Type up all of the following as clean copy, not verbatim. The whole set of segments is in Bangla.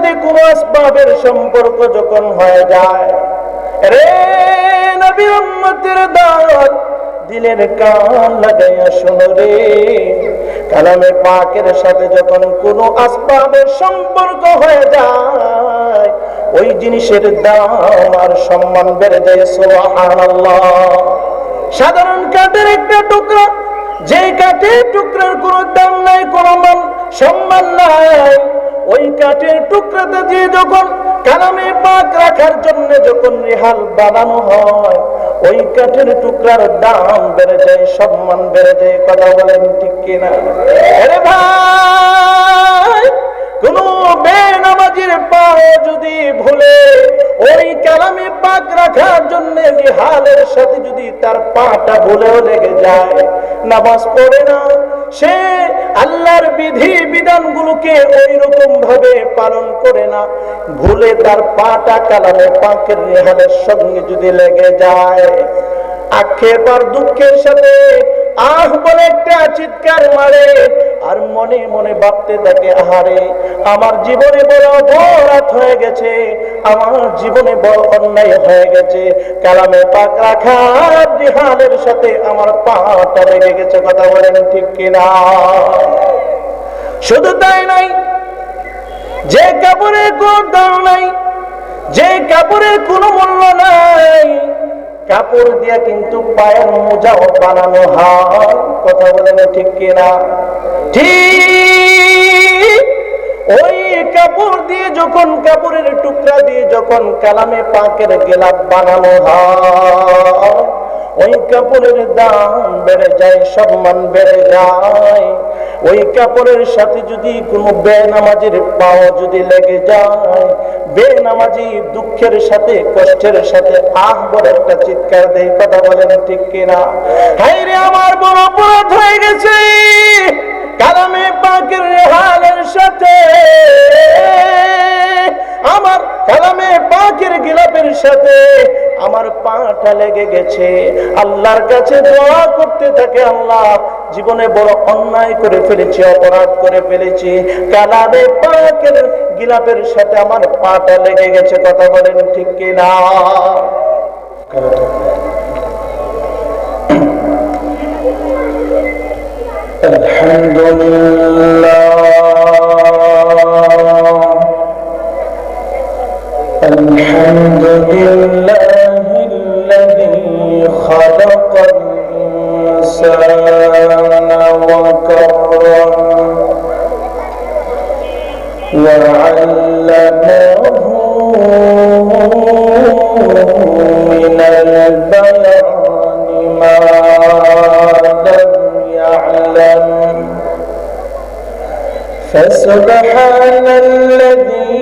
সাথে কোন আসবাবের সম্পর্ক যখন হয়ে যায়, রে নবী উম্মতের দাওয়াত দিলের কান লাগাইয়া শোনো রে, কালামে পাকের সাথে যখন কোন আসবাবের সম্পর্ক হয়ে যায়, ওই জিনিসের দাম আর সম্মান বেড়ে যায়। সুবহানাল্লাহ। সাধারণ কাঠের একটা টুকরা, যে কাঠের টুকরার কোনো দাম নাই, কোনো সম্মান নাই, ওই কাঠের টুকরাতে দিয়ে যখন কালামে পাক রাখার জন্য যখন রেহাল বানানো হয়, ওই কাঠের টুকরার দাম বেড়ে যায়, সম্মান বেড়ে যায়। কথা বলেন ঠিক কিনা? আরে ভাই, কোন বেনামাজির পাও যদি ভুলে ওই কালামে পাক রাখার জন্য রেহালের সাথে যদি তার পাটা ভুলেও লেগে যায়, নামাজ পড়ে না, সে আল্লাহর বিধি বিধানগুলোকে ওই রকম ভাবে পালন করে না, ভুলে তার পাটা কালামে পাকের রেহালের সঙ্গে যদি লেগে যায়, আক্ষেপ আর দুঃখের সাথে আহ বলে একটা চিৎকার মারে, আর মনে মনে ভাবতে থাকে, আহারে আমার জীবনে বড় অপরাধ হয়ে গেছে, আমার জীবনে বড় অন্যায় হয়ে গেছে, কালামে পাক রাখার রেহালের সাথে আমার পাটা লেগে গেছে। কথা বলেন ঠিক কিনা? শুধু তাই নাই, যে কাপড়ের কোনো দাম নাই, যে কাপড়ের কোনো মূল্য নাই, কাপড় দিয়া কিন্তু পায়ের মোজাও বানানো হয়। কথা বলেন ঠিক কিনা? ঠিক ওই কাপড় দিয়ে যখন, কাপড়ের টুকরা দিয়ে যখন কালামে পাকের গেলাপ বানানো হয়, ওই কাপড়ের দাম বেড়ে যায়, সম্মান বেড়ে যায়। ওই কাপড়ের সাথে যদি কোনো বেনামাজির পাও যদি লেগে যায়, বেনামাজি দুঃখের সাথে কষ্টের সাথে আহ বলে একটা চিৎকার দেয়। কথা বলেন ঠিক কিনা? হায় রে, আমার বড় অপরাধ হয়ে গেছে, কালামে পাকের রেহালের সাথে, আমার কালামে পাকের গিলাপের সাথে আমার পাটা লেগে গেছে। আল্লাহর কাছে দোয়া করতে থাকে, আল্লাহ জীবনে বড় অন্যায় করে ফেলেছি, অপরাধ করে ফেলেছি, কালামে পাকের গিলাপের সাথে আমার পাটা লেগে গেছে। কথা বলেন ঠিক কিনা? আলহামদুলিল্লাহ, আলহামদুলিল্লাহিল্লাযী খালাকাল ইনসানা ওয়া কাররামা ওয়া আল্লামাহু মিনাল বায়ানি মা লাম ইয়া'লাম। فسبحان الذي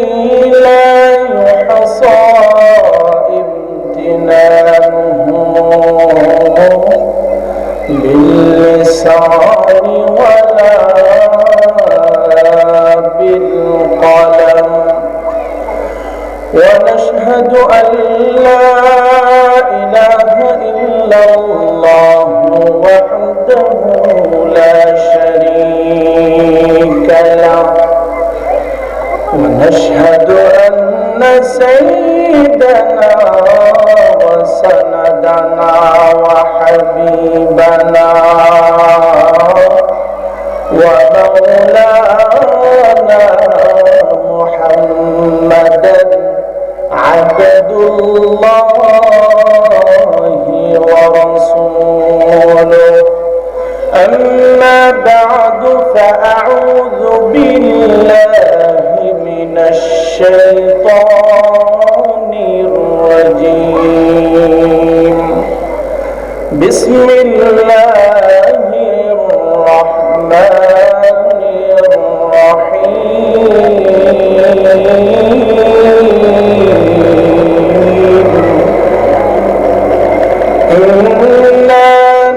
لا يحصى امتنانه باللسان ولا بالقلم، ونشهد أن لا إله إلا الله وحده لا شريك له، ونشهد أن سيدنا وسندنا وحبيبنا ومولانا محمدا عبد الله ورسوله. أما بعد، فأعوذ بالله من الشيطان الرجيم. بسم الله الرحمن الرحيم. إنا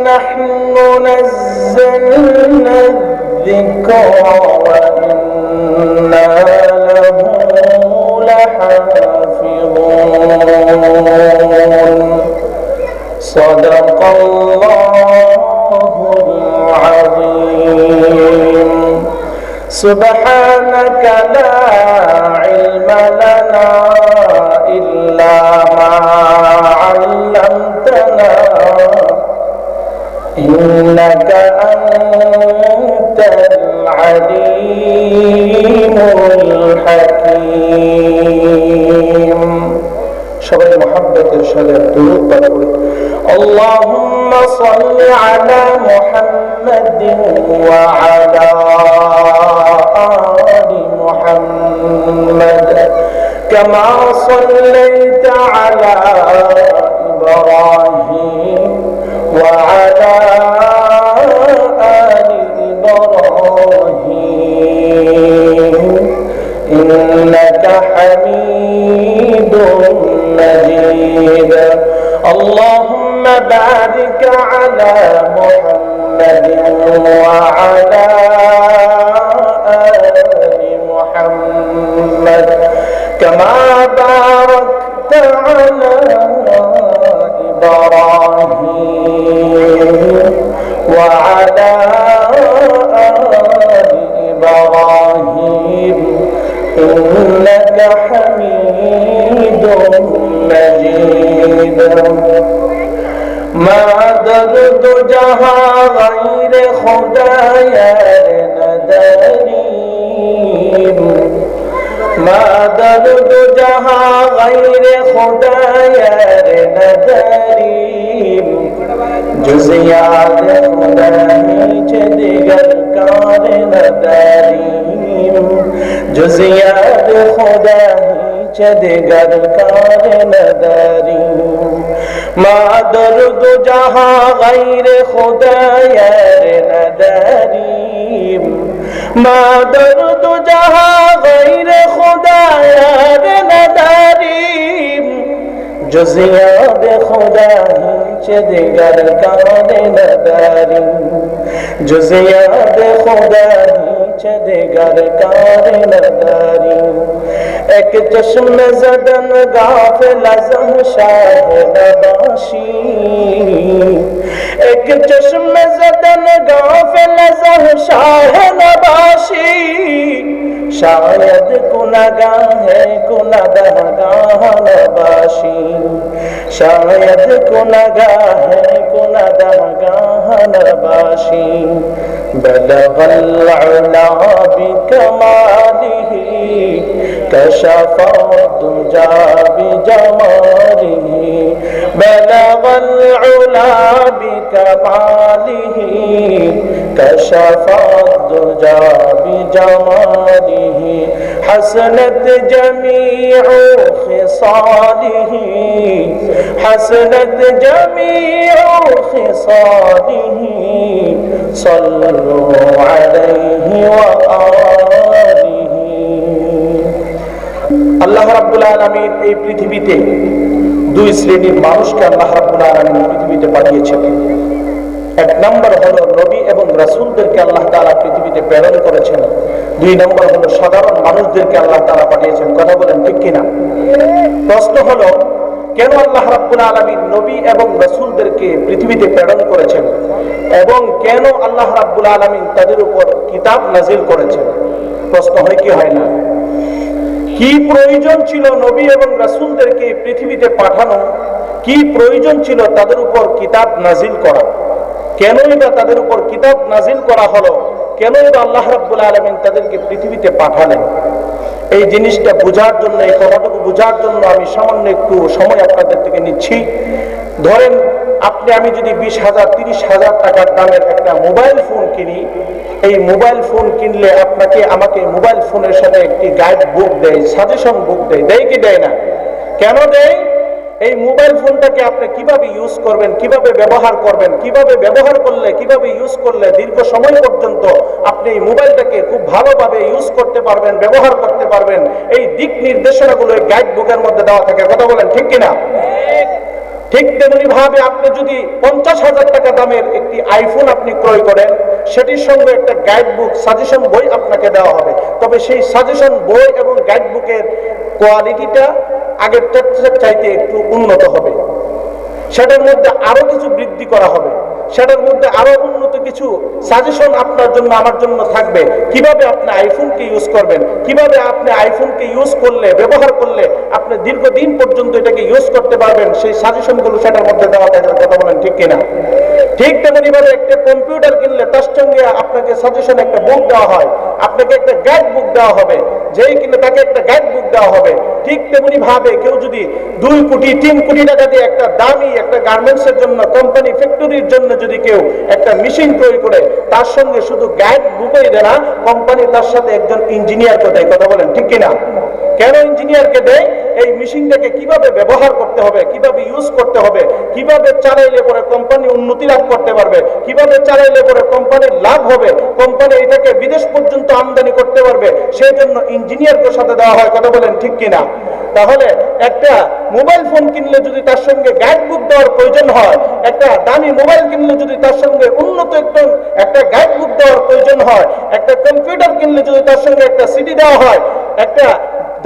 نحن نزلنا الذكر وإنا له لحافظون. صدق الله العظيم. সুবহানাকা লা ইলমা লানা ইল্লা মা আল্লামতানা ইন্নাকা আনতাল আলিমুল হাকীম। সবাই মুহাব্বতের সাথে দুরূদ পাঠ করি। আল্লাহুম্মা সাল্লি আলা মুহাম্মাদিন ওয়া আলা আলি মুহাম্মাদ কামা সাল্লাইতা আলা ইব্রাহিম ওয়া আলা আলি ইব্রাহিম ইন্নাকা হামিদুম مجيد اللهم بارك على محمد وعلى آل محمد كما باركت على إبراهيم وعلى آل إبراهيم إنك حميد مجيد ما درد جہاں غیر خدایار نداریم ما درد جہاں غیر خدایار نداریم جز یاد خدا ہیچ دیگر کار نداریم جز یاد خدا ہیچ دیگر کار نداریم ما درد جہاں غیر خدا یار نداریم ما درد جہاں غیر خدا یار نداریم جز یاد خدا ہیچ دیگر کار نداریم جز یاد خدا ہیچ دیگر کار نداریم ایک چشم زدن غافل ازم شاہ نباشی ایک چشم زدن غافل ازم شاہ نباشی شاید گناہگار ہے گناہگار نباشی شاید گناہگار ہے گناہگار نباشی بلغ العلا بکمالہ كشف الدجى بجماله بلغ العلا بكماله كشف الدجى بجماله حسنت جميع خصاله حسنت جميع خصاله صلوا عليه وآله আল্লাহ রাব্বুল আলামিন এই পৃথিবীতে দুই শ্রেণীর মানুষকে আল্লাহ রাব্বুল আলামিন পৃথিবীতে পাঠিয়েছেন। এক নম্বর হলো নবী এবং রাসূলদেরকে আল্লাহ তাআলা পৃথিবীতে প্রেরণ করেছেন। দুই নম্বর হলো সাধারণ মানুষদেরকে আল্লাহ তাআলা পাঠিয়েছেন। কথা বলেন ঠিক কিনা? প্রশ্ন হলো কেন আল্লাহ রাব্বুল আলামিন নবী এবং রাসূলদেরকে পৃথিবীতে প্রেরণ করেছেন এবং কেন আল্লাহ রাব্বুল আলামিন তাদের উপর কিতাব নাজিল করেছেন? প্রশ্ন হয় কি হয় না? কি প্রয়োজন ছিল নবী এবং রাসূলদেরকে পৃথিবীতে পাঠানো? কি প্রয়োজন ছিল তাদের উপর কিতাব নাজিল করা? কেনই বা তাদের উপর কিতাব নাজিল করা হলো? কেনই বা আল্লাহ রাব্বুল আলামিন তাদেরকে পৃথিবীতে পাঠালেন? এই জিনিসটা বোঝার জন্য, এই কথাটুকু বোঝার জন্য আমি সামান্য একটু সময় আপনাদের থেকে নিচ্ছি। ধরেন আমি যদি 20,000 30,000 টাকার দামের একটা মোবাইল ফোন কিনি, এই মোবাইল ফোন কিনলে আমাকে মোবাইল ফোনের সাথে একটি গাইড বুক দেয়, সাজেশন বুক দেয় কি দেয় না? কেন দেয়? এই মোবাইল ফোনটাকে আপনি কিভাবে ইউজ করবেন, কিভাবে ব্যবহার করবেন, কিভাবে ব্যবহার করলে, কিভাবে ইউজ করলে দীর্ঘ সময় পর্যন্ত আপনি এই মোবাইলটাকে খুব ভালোভাবে ইউজ করতে পারবেন, ব্যবহার করতে পারবেন, এই দিক নির্দেশনাগুলো এই গাইড বুকের মধ্যে দেওয়া থাকে। কথা বলেন ঠিক কিনা? ঠিক তেমনি ভাবে আপনি যদি 50,000 টাকা দামের একটি আইফোন আপনি ক্রয় করেন, সেটির সঙ্গে একটা গাইড বুক, সাজেশন বই আপনাকে দেওয়া হবে। তবে সেই সাজেশন বই এবং গাইড বুকের কোয়ালিটিটা আগের চাইতে একটু উন্নত হবে, সেটার মধ্যে আরো কিছু বৃদ্ধি করা হবে, সেটার মধ্যে আরো উন্নত তো কিছু সাজেশন আপনার জন্য আমার জন্য থাকবে, কিভাবে আপনি আইফোনকে ইউজ করবেন, কিভাবে আপনি আইফোনকে ইউজ করলে, ব্যবহার করলে আপনি দীর্ঘদিন পর্যন্ত এটাকে ইউজ করতে পারবেন, সেই সাজেশনগুলো সেটার মধ্যে দেওয়া থাকে। কথা বলেন ঠিক কিনা? ঠিক তেমনি ভাবে একটা কম্পিউটার কিনলে তার সঙ্গে আপনাকে সাজেশন একটা বুক দেওয়া হয়, আপনাকে একটা গাইড বুক দেওয়া হবে, যেই কিনে তাকে একটা গাইড বুক দেওয়া হবে। ঠিক তেমনি ভাবে কেউ যদি 2 কোটি 3 কোটি টাকা দিয়ে একটা দামি একটা গার্মেন্টসের জন্য, কোম্পানি ফ্যাক্টরির জন্য যদি কেউ একটা মেশিন তৈরি করে, তার সঙ্গে শুধু গাইড বুকই দেয় না, কোম্পানি তার সাথে একজন ইঞ্জিনিয়ারকে দেয়। কথা বলেন ঠিক কিনা? কেন ইঞ্জিনিয়ারকে দেয়? এই মেশিনটাকে কিভাবে ব্যবহার করতে হবে, কিভাবে ইউজ করতে হবে, কিভাবে চালাইলে পরে কোম্পানি উন্নতি লাভ করতে পারবে, কিভাবে চালাইলে পরে কোম্পানির লাভ হবে, কোম্পানি এটাকে বিদেশ পর্যন্ত আমদানি করতে পারবে, সেই জন্য ইঞ্জিনিয়ারকে সাথে দেওয়া হয়। কথা বলেন ঠিক কিনা? তাহলে একটা মোবাইল ফোন কিনলে যদি তার সঙ্গে গাইড বুক দেওয়ার প্রয়োজন হয়, একটা দামি মোবাইল কিনলে যদি তার সঙ্গে উন্নত একটা গাইড বুক দেওয়ার প্রয়োজন হয়, একটা কম্পিউটার কিনলে যদি তার সঙ্গে একটা সিডি দেওয়া হয়, একটা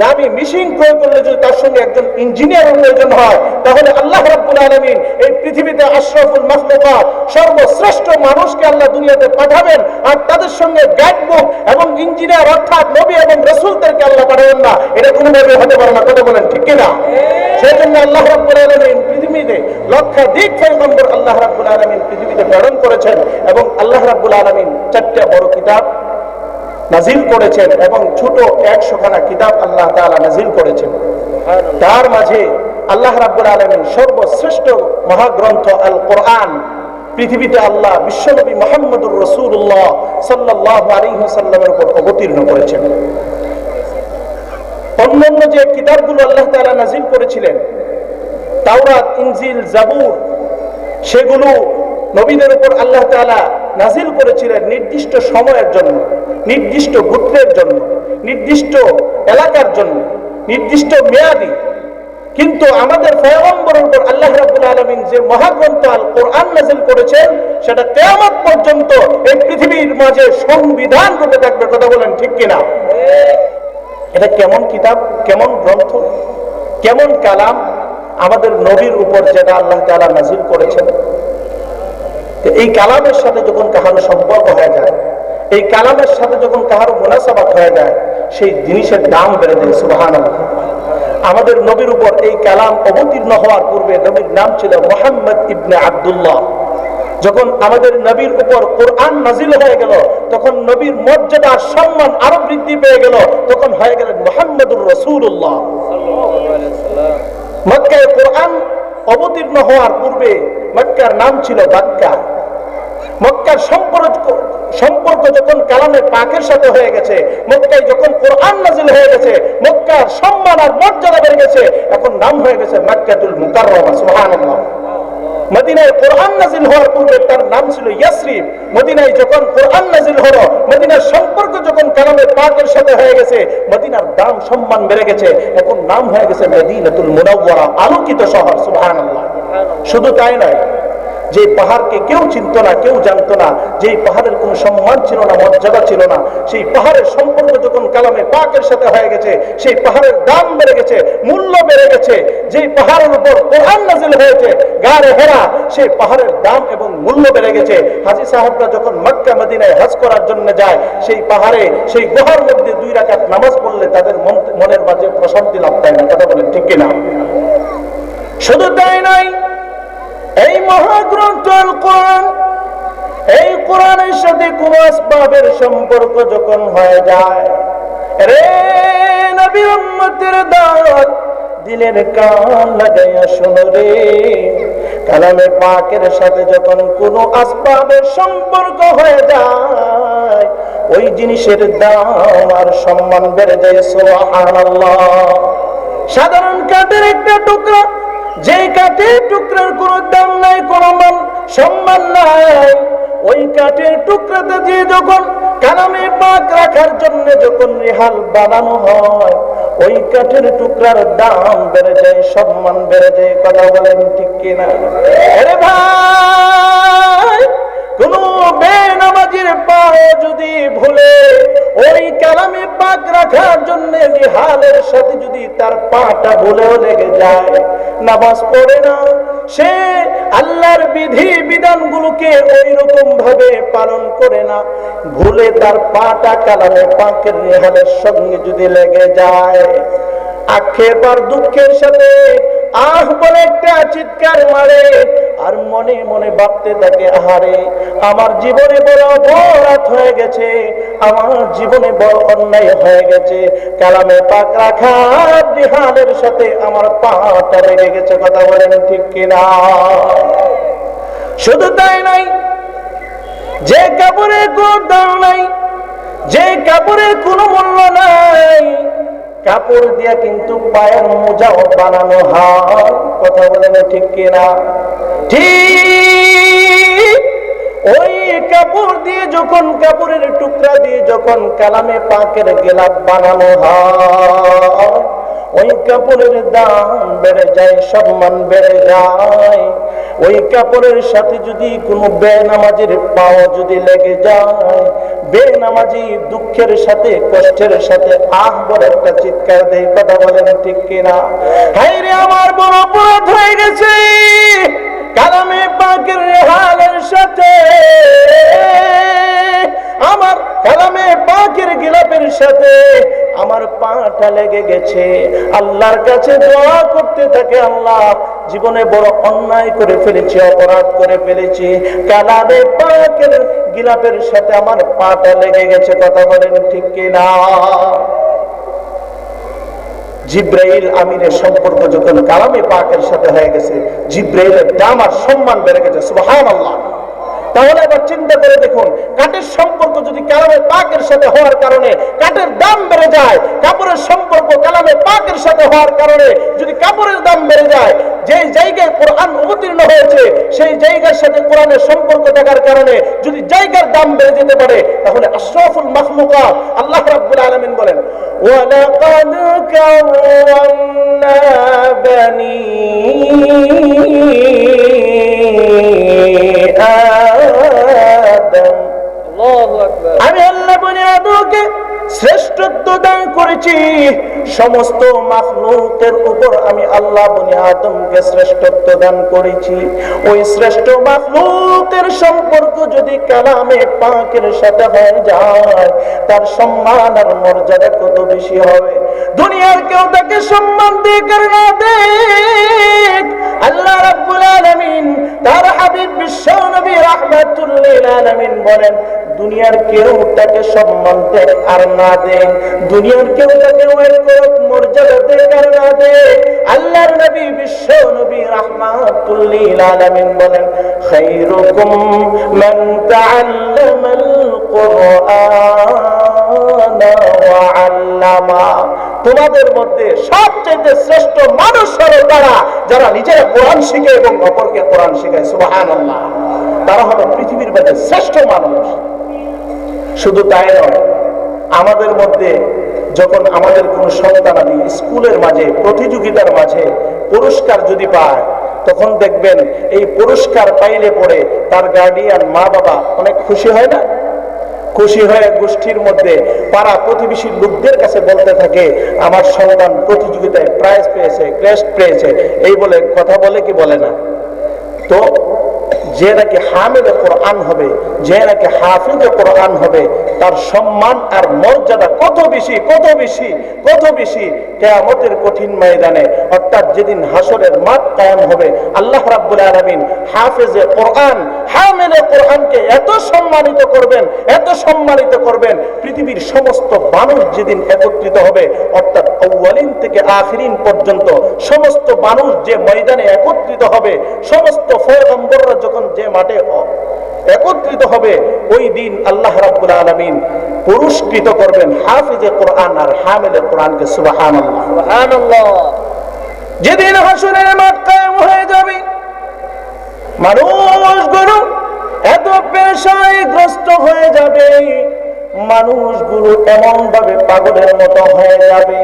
দামি মেশিন ক্রয় করলে যদি তার সঙ্গে একজন ইঞ্জিনিয়ারের প্রয়োজন হয়, তাহলে আল্লাহ রাব্বুল আলামিন এই পৃথিবীতে আশরাফুল মাখলুকাত, সর্বশ্রেষ্ঠ মানুষকে আল্লাহ দুনিয়াতে পাঠাবেন, আর তাদের সঙ্গে গাইড বুক এবং ইঞ্জিনিয়ার অর্থাৎ নবী এবং রাসূলদেরকে আল্লাহ পাঠাবেন না। এটা কোনোভাবে হতে পারে না। কথা বলেন ঠিক কিনা? সেই জন্য আল্লাহ রাব্বুল আলামিন পৃথিবীতে লক্ষাধিক পয়গম্বর আল্লাহ রাব্বুল আলামিন পৃথিবীতে প্রেরণ করেছেন, এবং আল্লাহ রাব্বুল আলামিন 4টা বড় কিতাব নাজিল করেছেন, এবং ছোট 100খানা কিতাব আল্লাহ তাআলা নাজিল করেছেন। তার মাঝে আল্লাহ রাব্বুল আলামিন সর্বশ্রেষ্ঠ মহাগ্রন্থ আল কোরআন পৃথিবীতে আল্লাহ বিশ্বনবী মুহাম্মদুর রাসূলুল্লাহ সাল্লাল্লাহু আলাইহি ওয়াসাল্লামের উপর অবতীর্ণ করেছেন। অন্যান্য যে কিতাবগুলো আল্লাহ তাআলা নাজিল করেছিলেন, তাওরাত, ইনজিল, জাবুর, সেগুলো নবীদের উপর আল্লাহ তাআলা নাজিল করেছিলেন নির্দিষ্ট সময়ের জন্য, নির্দিষ্ট গোত্রের জন্য, নির্দিষ্ট এলাকার জন্য, নির্দিষ্ট মেয়াদি। কিন্তু আমাদের পয়গম্বরের উপর আল্লাহ রাব্বুল আলামিন যে মহাগ্রন্থ আল কোরআন নাজিল করেছেন, সেটা কিয়ামত পর্যন্ত এই পৃথিবীর মাঝে সংবিধান রূপে থাকবে। কথা বলেন ঠিক কিনা? এটা কেমন কিতাব, কেমন গ্রন্থ, কেমন কালাম আমাদের নবীর উপর যেটা আল্লাহ তাআলা নাজিল করেছেন। এই কালামের সাথে যখন কাহারো সম্পর্ক হয়ে যায়, এই কালামের সাথে যখন কাহারো মুনাসাবাত হয়ে যায়, সেই জিনিসের দাম বেড়ে যায়। সুবহানাল্লাহ। আমাদের নবীর উপর এই কালাম অবতীর্ণ হওয়ার পূর্বে নবীর নাম ছিল মুহাম্মদ ইবনে আব্দুল্লাহ। যখন আমাদের নবীর উপর কোরআন নাজিল হয়ে গেল, তখন নবীর মর্যাদা সম্মান আরো বৃদ্ধি পেয়ে গেল, তখন হয়ে গেলেন মুহাম্মদুর রাসূলুল্লাহ সাল্লাল্লাহু আলাইহি ওয়াসাল্লাম। মক্কায় কোরআন অবতীর্ণ হওয়ার পূর্বে মক্কার নাম ছিল বাক্কা। মক্কার সম্পর্ক যখন কালামে পাকের সাথে হয়ে গেছে, মক্কায় যখন কোরআন নাজিল হয়ে গেছে, মক্কার সম্মান আর মর্যাদা বেড়ে গেছে, এখন নাম হয়ে গেছে মক্কাতুল মুকাররমা। সুবহানাল্লাহ। মদিনায় কোরআন নাজিল হওয়ার পূর্বে তার নাম ছিল ইয়াসরিব। মদিনায় যখন কোরআন নাজিল হলো, মদিনার সম্পর্ক যখন কালামে পাকের সাথে হয়ে গেছে, মদিনার দাম সম্মান বেড়ে গেছে, এখন নাম হয়ে গেছে মদিনাতুল মুনাওয়ারা, আলোকিত শহর। সুবহানাল্লাহ। শুধু তাই নয়, যে পাহাড়কে কেউ চিনত না, কেউ জানতো না, যেই পাহাড়ের কোনো সম্মান ছিল না, মর্যাদা ছিল না, সেই পাহাড়ের সম্পর্ক যখন কালামে পাকের সাথে হয়ে গেছে, সেই পাহাড়ের দাম বেড়ে গেছে, মূল্য বেড়ে গেছে। যেই পাহাড়ের উপর কোরআন নাজিল হয়েছে, গারে হেরা, সেই পাহাড়ের দাম এবং মূল্য বেড়ে গেছে। হাজী সাহেবরা যখন মক্কা মদিনায় হজ করার জন্য যায়, সেই পাহাড়ে, সেই গুহার মধ্যে 2 রাকাত নামাজ পড়লে তাদের মনের মাঝে প্রশান্তি লাভ পায় না। কথা বলেন ঠিক কিনা? শুধু তাই নয়, এই মহাগ্রন্থ আল কোরআন, এই কোরআনের সাথে কোন আসবাবের সম্পর্ক যখন হয়ে যায়, রে নবী উম্মতের দাওয়াত, দিলের কান লাগাইয়া শোনো রে, কালামে পাকের সাথে যখন কোন আসবাবের সম্পর্ক হয়ে যায়, ওই জিনিসের দাম আর সম্মান বেড়ে যায়। সুবহানাল্লাহ। সাধারণ কাঠের একটা টুকরা, যে কাঠের টুকরার কোনো দাম নাই, কোনো সম্মান নাই, ওই কাঠের টুকরাতে দিয়ে যখন কালামে পাক রাখার জন্য যখন রেহাল বানানো হয়, ওই কাঠের টুকরার দাম বেড়ে যায়, সম্মান বেড়ে যায়। কথা বলেন ঠিক কিনা? আরে ভাই, কোন বেনামাজির পায়ে যদি ভুলে ওই কালামে পাক রাখার জন্য রেহালের সাথে যদি তার পাটা ভুলেও লেগে যায়, নামাজ পড়ে না, সে আল্লাহর বিধি বিধানগুলোকে ওই রকম ভাবে পালন করে না, ভুলে তার পাটা কালামে পাকের রেহানের সঙ্গে যদি লেগে যায়, আক্ষেপ আর দুঃখের সাথে আহ বলে একটা চিৎকার মারে, আর মনে মনে ভাবতে থাকে, আহারে আমার জীবনে বড় অপরাধ হয়ে গেছে, আমার জীবনে বড় অন্যায় হয়ে গেছে, কালামে পাক রাখার রেহানের সাথে আমার পাটা লেগে গেছে। কথা বলেন ঠিক কিনা? শুধু তাই নাই, যে কাপড়ের কোনো দাম নাই, যে কাপড়ের কোনো মূল্য নাই, কাপড় দিয়া কিন্তু পায়ের মোজাও বানানো হয়। কথা বলেন ঠিক কিনা? ঠিক ওই কাপড় দিয়ে যখন, কাপড়ের টুকরা দিয়ে যখন কালামে পাকের গেলাপ বানানো হয়, ওই কাপড়ের দাম বেড়ে যায়, সম্মান বেড়ে যায়। ওই কাপড়ের সাথে যদি কোনো বেনামাজির পাও যদি লেগে যায়, বেনামাজি দুঃখের সাথে কষ্টের সাথে আহ বলে একটা চিৎকার দেয়। কথা বলেন ঠিক কিনা? হায় রে আমার বড় অপরাধ হয়ে গেছে, কালামে পাকের রেহানের সাথে, আমার কালামে পাকের গিলাপের সাথে আমার পাটা লেগে গেছে। আল্লাহর কাছে দোয়া করতে থাকে, আল্লাহ জীবনে বড় অন্যায় করে ফেলেছি, অপরাধ করে ফেলেছি, কালামে পাকের গিলাপের সাথে আমার পাটা লেগে গেছে। কথা বলেন ঠিক কিনা? জিব্রাইল আমিনের সম্পর্ক যখন কালামে পাকের সাথে হয়ে গেছে, জিব্রাইলের দাম আর সম্মান বেড়ে গেছে। সুবহানাল্লাহ। তাহলে এবার চিন্তা করে দেখুন, কাঠের সম্পর্ক যদি কালামে পাকের সাথে হওয়ার কারণে কাঠের দাম বেড়ে যায়, কাপড়ের সম্পর্ক কালামে পাকের সাথে হওয়ার কারণে যদি কাপড়ের দাম বেড়ে যায়, যে জায়গায় কোরআন অবতীর্ণ হয়েছে সেই জায়গার সাথে কোরআনের সম্পর্ক থাকার কারণে যদি জায়গার দাম বেড়ে যেতে পারে, তাহলে আশরাফুল মাখলুকাত আল্লাহ রাব্বুল আলামিন বলেন, ওয়ালাকাদ কাররামনা বানি আদম। আমি আল্লাহ বনি আদমকে শ্রেষ্ঠত্ব দান করেছি, সমস্ত মাখলুকের উপর আমি আল্লাহ বনি আদমকে শ্রেষ্ঠত্ব দান করেছি। ওই শ্রেষ্ঠ মাখলুকের সম্পর্ক যদি কালামে পাকের সাথে হয়ে যায়, তার সম্মান আর মর্যাদা কত বেশি হবে। দুনিয়ার কেউ তাকে সম্মান দিয়ে না দেখ, আল্লাহ রাব্বুল আলামিন তার হাবিব বিশ্ব নবী রাহমাতুল লিল আলামিন বলেন, দুনিয়ার কেউ তাকে সম্মান দেখ আর না দেখ, দুনিয়ার কেউ তাকে মর্যাদা দেখ আর না দেখ, আল্লাহর নবী বিশ্ব নবী রাহমাতুল লিল আলামিন বলেন, খায়রুকুম মান তাআল্লামাল কুরআনা ওয়া আল্লামা। তোমাদের মধ্যে সবচেয়ে শ্রেষ্ঠ মানুষ হলো তারা যারা নিজেরা কোরআন শিখে এবং অপরকে কোরআন শেখায়। সুবহানাল্লাহ। তারা হবে পৃথিবীর মধ্যে শ্রেষ্ঠ মানুষ। শুধু তাই নয়, আমাদের মধ্যে যখন আমাদের কোনো সন্তানাদি স্কুলের মাঝে প্রতিযোগিতার মাঝে পুরস্কার যদি পায়, তখন দেখবেন এই পুরস্কার পাইলে পরে তার গার্ডিয়ান মা বাবা অনেক খুশি হয় না? খুশি হয়ে গোষ্ঠীর মধ্যে পাড়া প্রতিবেশী লোকদের কাছে বলতে থাকে, আমার সন্তান প্রতিযোগিতায় প্রাইজ পেয়েছে, ক্রেস্ট পেয়েছে, এই বলে কথা বলে কি বলে না? তো যে নাকি হামিলে কোরআন হবে, যে নাকি হাফিজে কোরআন হবে, তার সম্মান আর মর্যাদা কত বেশি, কত বেশি, কত বেশি কিয়ামতের কঠিন ময়দানে, অর্থাৎ যেদিন হাসরের মাঠ কায়েম হবে, আল্লাহ রাব্বুল আলামিন হাফিজে কোরআন, হামিলে কোরআনকে এত সম্মানিত করবেন, এত সম্মানিত করবেন, পৃথিবীর সমস্ত মানুষ যেদিন একত্রিত হবে, অর্থাৎ আউয়ালিন থেকে আখিরিন পর্যন্ত সমস্ত মানুষ যে ময়দানে একত্রিত হবে, সমস্ত পয়গম্বররা যখন যে মাঠে একত্রিত হবে, ওই দিন আল্লাহ রাব্বুল আলামিন পুরস্কৃত করবেন হাফিজে কোরআন আর হামিলে কোরআনকে। সুবহানাল্লাহ, সুবহানাল্লাহ। যেদিন হাসরের মাঠ কায়েম হয়ে যাবে, মানুষগুলো এত পেরেশানিগ্রস্ত হয়ে যাবে, মানুষগুলো এমন ভাবে পাগলের মতো হয়ে যাবে।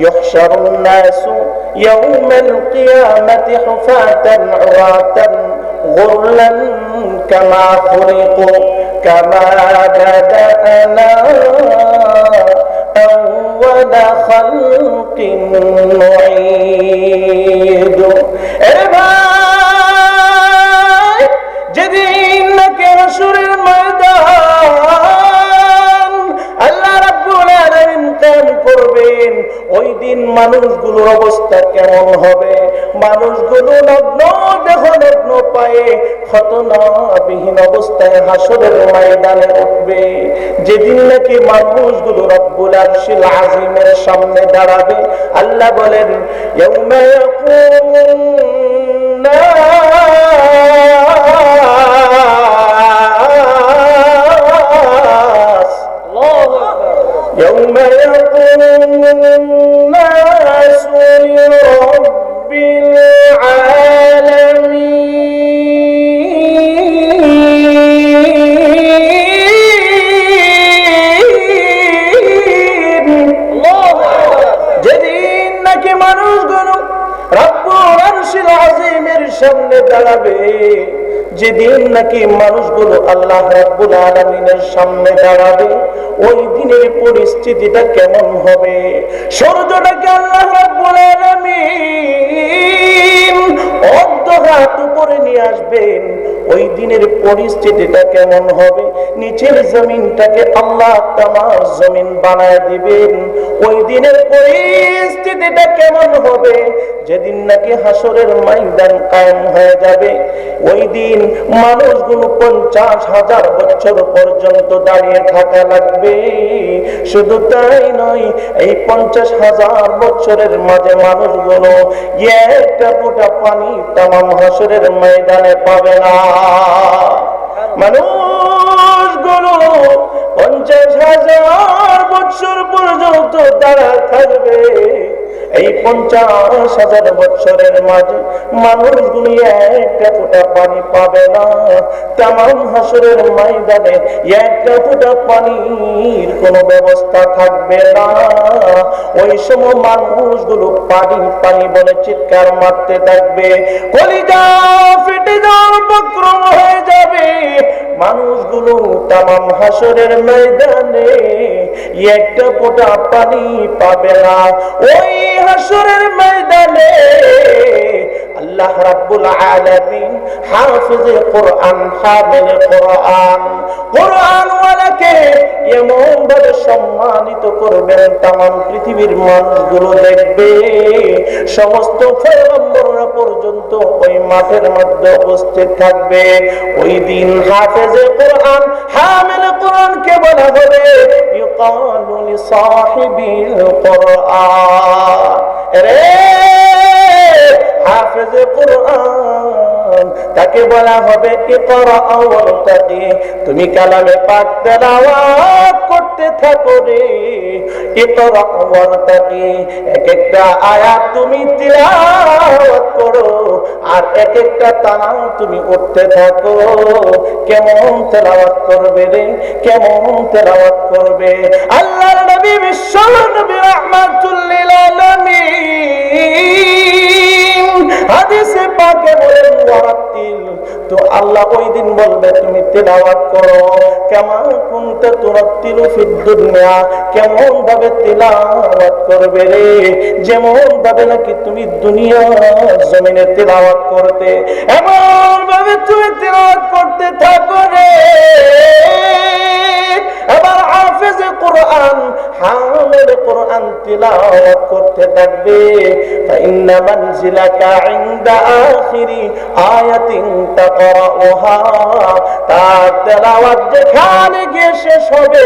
ইহশারুন নাসু ইয়াউমাল কিয়ামাতি হুফাতান উরাতান গুরলান কামা খুলিকু কামা বাদানা আওয়ালা খালকিন নুঈদু। এ ভাই, ওই দিন মানুষগুলোর অবস্থা কেমন হবে? মানুষগুলো নগ্ন দেহ নগ্ন পায়ে খতনাবিহীন অবস্থায় হাসরের ময়দানে উঠবে। যেদিন নাকি মানুষগুলো রব্বুল আরশিল আযীমের সামনে দাঁড়াবে, আল্লাহ বলেন ইয়াউমা ইয়াকুমুন নাস ইয়াউমা ইয়াকুমুন নাস লিরাব্বিল আলামিন। যেদিন নাকি মানুষগুলো রব্বুল আরশিল আযীমের সামনে দাঁড়াবে, যেদিন নাকি মানুষগুলো আল্লাহ রাব্বুল আলামিনের সামনে দাঁড়াবে, ওই দিনের পরিস্থিতিটা কেমন হবে? সূর্যটাকে আল্লাহ রাব্বুল আলামিন অর্ধহাত উপরে নিয়ে আসবেন। ওই দিনের পরিস্থিতিটা কেমন হবে? নিচের জমিনটাকে আল্লাহ তামার জমিন বানায় দিবেন। ওই দিনের পরিস্থিতিটা কেমন হবে? যেদিন নাকি হাসরের ময়দান কায়েম হয়ে যাবে, ওই দিন মানুষগুলো 50,000 বছর পর্যন্ত দাঁড়িয়ে থাকা লাগবে। শুধু তাই নয়, এই 50,000 বছরের মাঝে মানুষগুলো একটা ফোঁটা পানি তামাম হাসরের ময়দানে পাবে না। মানুষগুলো 50,000 বছর পর্যন্ত দাঁড়ায় থাকবে। এই 50,000 বছরের মাঝে মানুষগুলি একটা ফোঁটা পানি পাবে না। তামাম হাসরের ময়দানে একটা ফোঁটা পানির কোনো ব্যবস্থা থাকবে না। ওই সময় মানুষগুলো পানি পানি বলে চিৎকার মারতে থাকবে, কলিজা ফেটে যাওয়ার উপক্রম হয়ে যাবে। মানুষগুলো তামাম হাসরের ময়দানে একটা ফোঁটা পানি পাবে না। ওই হাসরের ময়দানে আল্লাহ রাব্বুল আলামিন হাফিজে কোরআন, হামিলে কোরআন, কোরআন ওয়ালাকে এমন ভাবে সম্মানিত করবেন, তামাম পৃথিবীর মানুষগুলো দেখবে। সমস্ত পয়গম্বররা পর্যন্ত ওই মাঠের মধ্যে উপস্থিত থাকবে। ওই দিন হাফিজে কোরআন, হামিলে কোরআনকে বলা হবে ইউকালু লিসাহিবিল কোরআন, রে হাফেজে কোরআন, তাকে বলা হবে ইকরা ওয়ারতাকি, তুমি কালামে পাক তেলাওয়াত করতে থাকো রে। ইকরা ওয়ারতাকি, এক একটা আয়াত তুমি তিলাওয়াত করো, আর এক একটা তানা তুমি উঠতে থাকো। কেমন তেলাওয়াত করবে রে, কেমন তেলাওয়াত করবে? আল্লাহর নবী, বিশ্ব নবী রাহমাতুল লিল আলামিন হাদিসে পাকে বলেন ওয়ারাতিল, তো আল্লাহ ওই দিন বলবে তুমি তেলাওয়াত করো কামা কুনতা তুরাতিলু ফিদ দুনিয়া, কেমন ভাবে তেলাওয়াত করবে রে, যেমন ভাবে নাকি তুমি দুনিয়ার জমিনে তেলাওয়াত করতে, এমন ভাবে তুমি তেলাওয়াত করতে থাকো রে। এবার হাফেজে কোরআন, হামিলে কোরআন তিলাওয়াত করতে থাকবে। ফাইন্না মানজিলাকা ইনদা আখিরি আয়াতিন তাকরাউহা, তার তেলাওয়াত যেখানে গিয়ে শেষ হবে,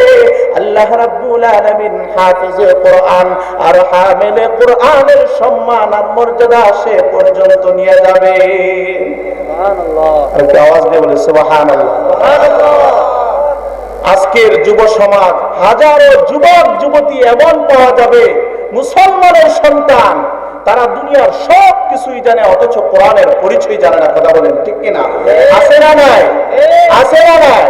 আল্লাহ রাব্বুল আলামিন হাফেজে কোরআন আর হামিলে কোরআনের সম্মান আর মর্যাদা সে পর্যন্ত নিয়ে যাবে। সুবহানাল্লাহ, আর আওয়াজ দিয়ে বলে সুবহানাল্লাহ, সুবহানাল্লাহ। আজকের যুব সমাজ, হাজারো যুবক যুবতী এমন পাওয়া যাবে মুসলমানের সন্তান, তারা দুনিয়ার সব কিছুই জানে অথচ কোরআনের পরিচয় জানে না। কথা বলেন ঠিক কিনা? আছে না নাই? আছে না নাই?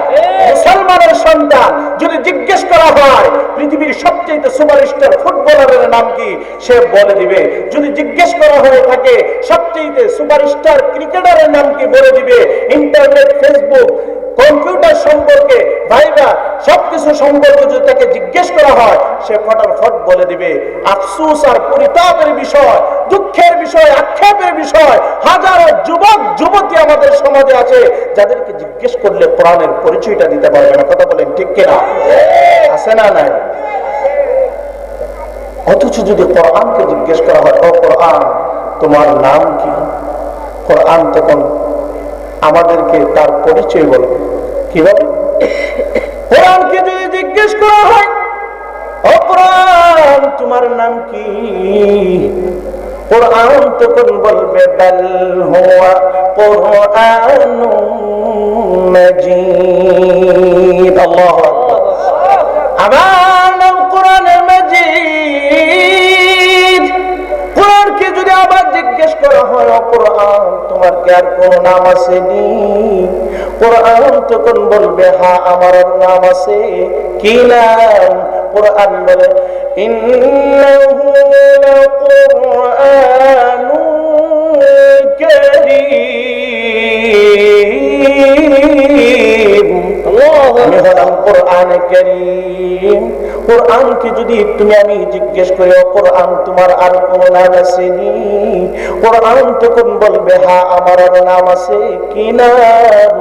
মুসলমানের সন্তান যদি জিজ্ঞেস করা হয় পৃথিবীর সবচেয়ে সুপারস্টার ফুটবলারের নাম কি, সে বলে দিবে। যদি জিজ্ঞেস করা হয়ে থাকে সবচেয়ে সুপারস্টার ক্রিকেটারের নাম কি, বলে দিবে। ইন্টারনেট, ফেসবুক, কম্পিউটার সম্পর্কে, ভাইবা সবকিছু সম্পর্কে যদি তাকে জিজ্ঞেস করা হয়, সে ফটাফট বলে দিবে। আফসোস আর পরিতাপের বিষয়, দুঃখের বিষয়, আক্ষেপের বিষয়, হাজারো যুবক যুবতী আমাদের সমাজে আছে যাদেরকে জিজ্ঞেস করলে কোরআনের পরিচয়টা দিতে পারবে না। কথা বলেন ঠিক কিনা? আছে না নাই? অথচ যদি কোরআনকে জিজ্ঞেস করা হয়, ও কোরআন তোমার নাম কি, কোরআন তখন আমাদেরকে তার পরিচয় বলবে। কিভাবে? কোরআনকে যদি জিজ্ঞেস করা হয়, ও কোরআন তোমার নাম কি, কোরআন তখন বলবে বাল হুয়া কুরআনুম মাজিদ। আল্লাহু আকবার। আমার নাম কোরআনুল মাজিদ। কোরআনকে যদি আবার জিজ্ঞেস করা হয়, ও কোরআন তোমার কি আর কোন নাম আছে নি, কোরআন তখন বলবে হ্যাঁ আমার নাম আছে। কি নাম? কোরআন বলে ইন্নাহু লাকুরআনুন কারীম। আমি হলাম কোরআনে কারীম। কোরআনকে যদি আমি জিজ্ঞেস করি, ও কোরআন তোমার আর কোন নাম আছে নি, কোরআন তখন বলবে হ্যাঁ আমার আর নাম আছে। কি নাম?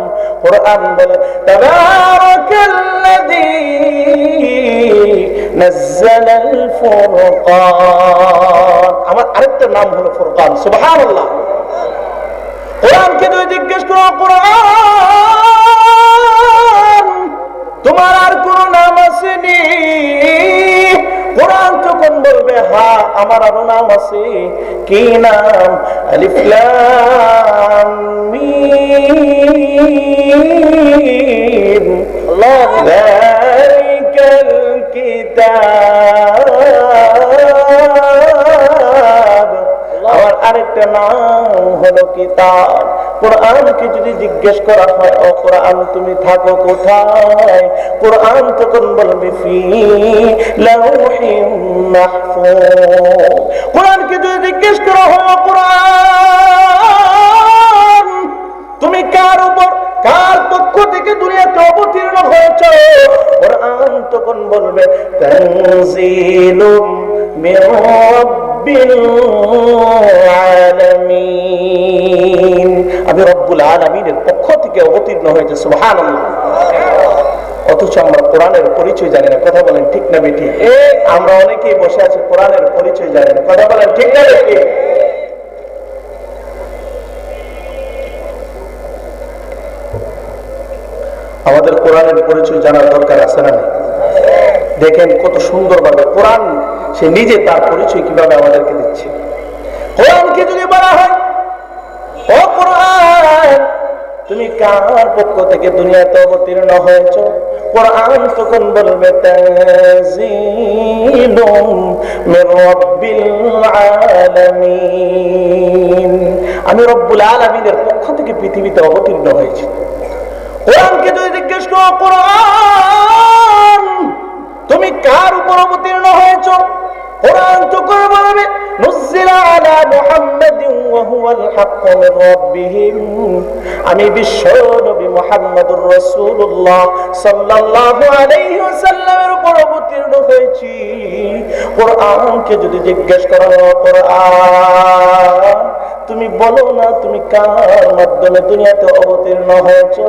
কোরআন বলে তাবারাকাল্লাযী নাযালাল ফুরকান। আমার আরেকটা নাম হলো ফুরকান। সুবহানাল্লাহ। কোরআনকে যদি জিজ্ঞেস করো, কোরআন তোমার আর কোন নাম আছে নি, কোরআন তখন বলবে হ্যাঁ আমার আরো নাম আছে। কি নাম? আলিফ লাম মিম। আল্লাহু যালিকাল কিতাব। আমার আরেকটা নাম হলো কিতাব। কোরআনকে যদি জিজ্ঞেস করা হয়, ও কোরআন তুমি থাকো কোথায়, কোরআন তখন বলবে ফি লাউহিম মাহফুজ। কোরআনকে যদি জিজ্ঞেস করা হয়, ও কোরআন তুমি কার উপর কার পক্ষ থেকে দুনিয়াতে অবতীর্ণ হয়েছে, কোরআন তখন বলবে তানজিলুম মির রাব্বিল আলামিন। আমি রব্বুল আলামিনের পক্ষ থেকে অবতীর্ণ হয়েছে। সুবহানাল্লাহ। অথচ আমরা কোরআনের পরিচয় জানি না। কথা বলেন ঠিক না বেঠিক? আমরা অনেকেই বসে আছি কোরআনের পরিচয় জানি না। কথা বলেন ঠিক না বেঠিক? আমাদের কোরআনের পরিচয় জানার দরকার আছে না? দেখেন কত সুন্দরভাবে কোরআন সে নিজে তার পরিচয় কিভাবে আমাদেরকে দিচ্ছে। কোরআনকে যদি বলা হয়, ও কোরআন তুমি কার পক্ষ থেকে দুনিয়াতে অবতীর্ণ হয়েছ, কোরআন তখন বলবে তানজিলুম মির রাব্বিল আলামিন। আমি রব্বুল আলামিনের পক্ষ থেকে পৃথিবীতে অবতীর্ণ হয়েছি। কোরআনকে যদি জিজ্ঞেস করো, কোরআন তুমি কার উপর অবতীর্ণ হয়েছ, কোরআন তো করে বলবে নুজিলা আলা মুহাম্মাদিন ওয়া হুয়াল হাক্কু মির রাব্বিহিম। আমি বিশ্ব নবী মুহাম্মদুর রাসূলুল্লাহ সাল্লাল্লাহু আলাইহি ওয়াসাল্লামের উপর অবতীর্ণ হয়েছি। কোরআনকে যদি জিজ্ঞেস করো, কোরআন তুমি বলো না তুমি কার মাধ্যমে দুনিয়াতে অবতীর্ণ হয়েছো,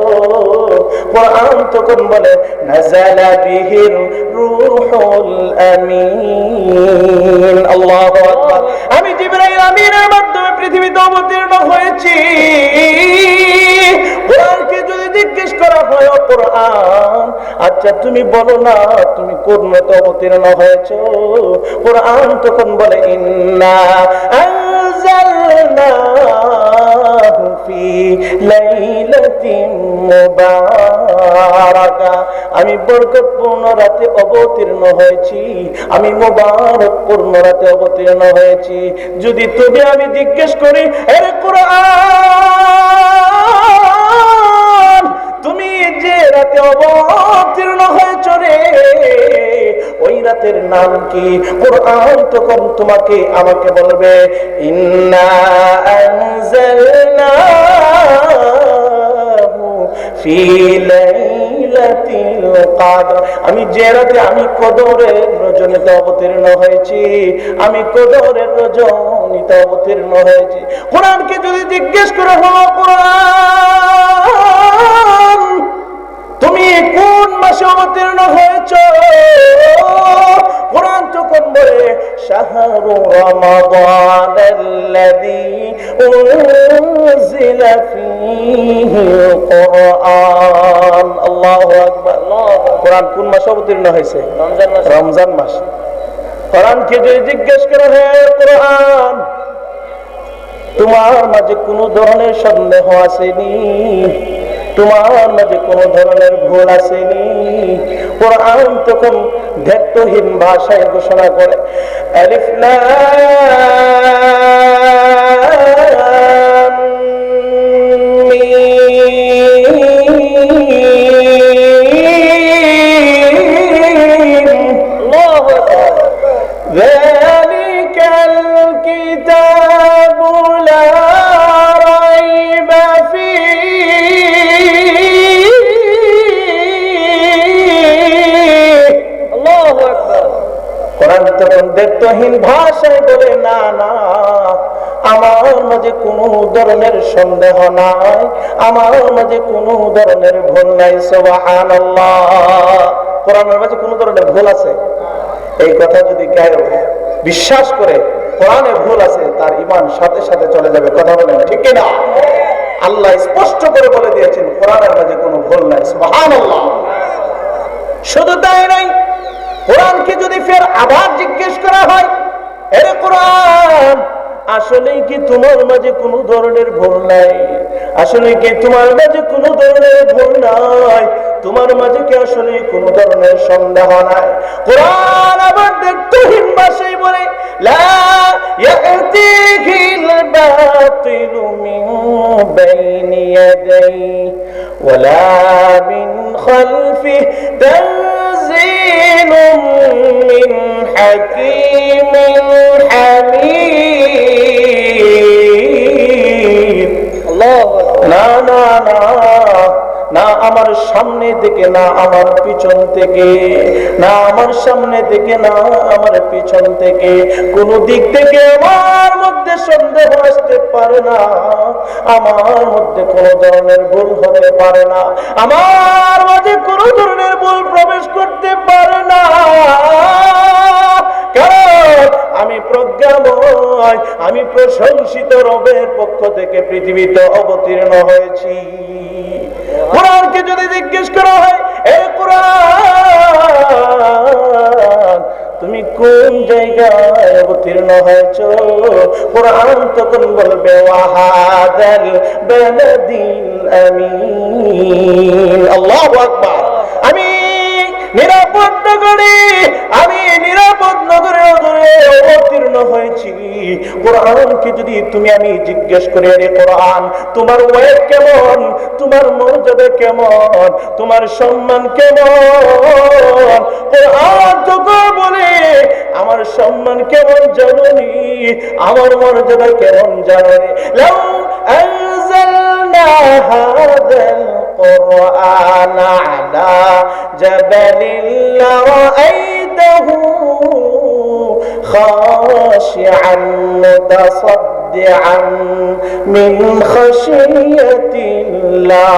কোরআন তখন বলে নাযালা বিহির রূহুল আমিন। আল্লাহু আকবার। আমি জিবরাইল আমিনের মাধ্যমে পৃথিবীতে অবতীর্ণ হয়েছি। কোরআনকে যদি জিজ্ঞেস করা হয়, ও কোরআন আচ্ছা তুমি বলো না তুমি কোন মতে অবতীর্ণ হয়েছো, কোরআন তখন বলে ইন্না আনজালনাহু ফি লাইলাতিন মুবারাকা। আমি বরকতপূর্ণ রাতে অবতীর্ণ হয়েছি, আমি মুবারকপূর্ণ রাতে অবতীর্ণ হয়েছি। যদি তুমি আমি জিজ্ঞেস করি, আরে কোরআন তুমি যে রাতে অবতীর্ণ হয়েছ রে, ওই রাতের নাম কি, কোরআন তখন তোমাকে আমাকে বলবে ইন্না আনজালনাহু ফি লাইলাতিল কদর। আমি যে রাতে আমি কদরের রজনীতে অবতীর্ণ হয়েছি, আমি কদরের রজনীতে অবতীর্ণ হয়েছি। কোরআনকে যদি জিজ্ঞেস করা হলো, কোরআন তুমি কোন মাসে অবতীর্ণ হয়েছ, কোরআন তখন বলে শাহরু রমাদানাল্লাযী উনজিলা ফীহিল কুরআন। আল্লাহু আকবার। কোরআন কোন মাসে অবতীর্ণ হয়েছে? রমজান মাস। কোরআনকে যদি জিজ্ঞেস করা হয়, কোরআন তোমার মাঝে কোন ধরনের সন্দেহ আসেনি? তোমার মাঝে কোন ধরনের ভুল আসেনি? কোরআন তখন দ্ব্যর্থহীন ভাষায় ঘোষণা করে, আলিফ লাম মিম, আল্লাহু আকবার, যালিকাল কিতাবু লা রাইবা ফীহি। আল্লাহু আকবার। কোরআন তখন দ্ব্যর্থহীন ভাষায় বলে, না না, আমার মাঝে কোনো ধরনের সন্দেহ নাই, আমার মাঝে কোনো ধরনের ভুল নাই। সুবহানাল্লাহ। কোরআনের মাঝে কোনো ধরনের ভুল আছে? এই কথা যদি কেউ বিশ্বাস করে কোরআনে ভুল আছে, তার ঈমান সাথে সাথে চলে যাবে। কথা বলেন ঠিক কি না? আল্লাহ স্পষ্ট করে বলে দিয়েছেন কোরআনের মাঝে কোনো ভুল নাই। সুবহানাল্লাহ। শুধু তাই নয়, কোরআনকে যদি ফের আবার জিজ্ঞেস করা হয়, এরে কোরআন, আসলে কি তোমার মাঝে কোনো ধরনের ভুল নাই? আসলে কি তোমার মাঝে কোনো ধরনের ভুল নাই? তোমার মাঝে কি আসলে কোনো ধরনের সন্দেহ নাই? কোরআন আবার দ্ব্যর্থহীন ভাষায় বলে, লা ইয়াতিহিল বাতিলু মিন বাইনি ইয়াদাইহি ওয়ালা মিন খালফিহি তানজিলুম মিন হাকীমিন হামীদ। না না না না, আমার সামনে থেকে না, আমার পিছন থেকে না, আমার সামনে থেকে না, আমার পিছন থেকে, কোন দিক থেকে আমার মধ্যে সন্দেহ আসতে পারে না, আমার মধ্যে কোন ধরনের ভুল হতে পারে না, আমার মধ্যে কোন ধরনের ভুল প্রবেশ করতে পারে না। কারণ আমি প্রজ্ঞাময়, আমি প্রশংসিত রবের পক্ষ থেকে পৃথিবীতে অবতীর্ণ হয়েছি। কোরআনকে যদি জিজ্ঞেস করা হয়, এ কোরআন তুমি কোন জায়গায় অবতীর্ণ হয়েছ? কোরআন তখন বলবে, ওয়াহাদাল বালাদিল আমিন। আল্লাহু আকবার। আমি নিরাপদ নগরে, আমি নিরাপদ নগরে অবতীর্ণ হয়েছি। কোরআনকে যদি তুমি আমি জিজ্ঞেস করি, রে কোরআন তোমার ওয়েট কেমন, তোমার মর্যাদা কেমন, তোমার সম্মান কেমন? কোরআন তোকে বলে, আমার সম্মান কেমন জানোনি, আমার মর্যাদা কেমন জানোনি? লাউ আনজালনা হাযাল القرآن على جبل لرأيته خاشعا متصدعا من خشية الله।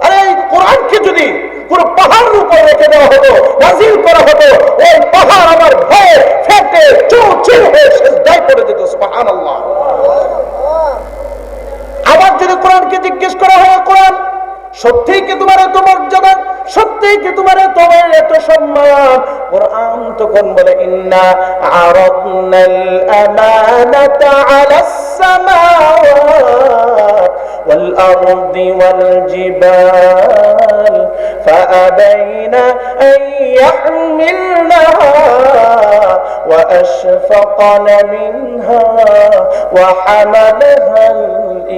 আরে এই কোরআনকে যদি পুরো পাহাড়ের উপর রেখে দেওয়া হতো, নাজিল করা হতো, ওই পাহাড় আমার ভয়ে ফেটে চৌচির হয়ে সিজদায় পড়ে যেত। সুবহানাল্লাহ। আবার যদি কোরআনকে জিজ্ঞেস করা হয়, কোরআন সত্যিই কি তোমার এত মর্যাদা, সত্যিই কি তোমার এত সম্মান? কোরআন তখন বলে, ইন্না আরাদনাল আমানাতা আলাস সামাওয়াত ওয়াল আরদি ওয়াল জিবাল ফাআবাইনা আন ইয়াহমিলনাহা ওয়া আশফাকনা মিনহা ওয়া হামালাহাল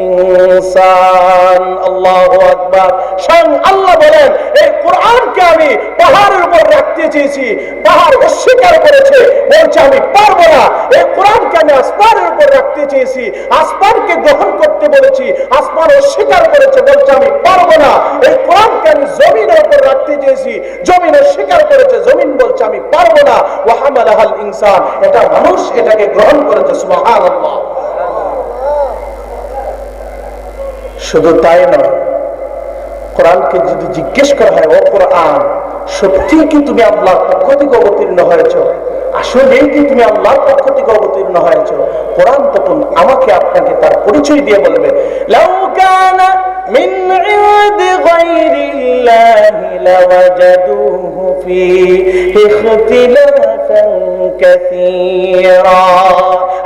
ইনসান। আল্লাহু আকবার। স্বয়ং আল্লাহ বলেন, এই কোরআনকে আমি পাহাড়ের উপর রাখতে চেয়েছি, পাহাড় অস্বীকার করেছে, বলছে আমি পারবো না। এই কোরআনকে আমি আসমানের উপর রাখতে চেয়েছি, আসমানকে গ্রহণ করতে বলেছি, আসমান অস্বীকার করেছে, বলছে আমি পারবো না। এই কোরআনকে আমি জমিনের উপর রাখতে চেয়েছি, জমিন অস্বীকার করেছে, জমিন বলছে আমি পারবো না। ওয়া হামালাহাল ইনসান, এটা মানুষ এটাকে গ্রহণ করেছে। সুবহানাল্লাহ। শুধু তাই নয়, কোরআনকে যদি জিজ্ঞেস করা হয়, ও কোরআন সত্যি কি তুমি আল্লাহর পক্ষ থেকে অবতীর্ণ হয়েছ? আসলেই কি তুমি আল্লাহর পক্ষ থেকে অবতীর্ণ হয়েছো? কোরআন তখন আমাকে আপনাকে তার পরিচয় দিয়ে বলবে, লাউ কানা মিন ইনদি গায়রিল্লাহি লাওয়াজাদুহু ফীহি ইখতিলাফান কাসীরা।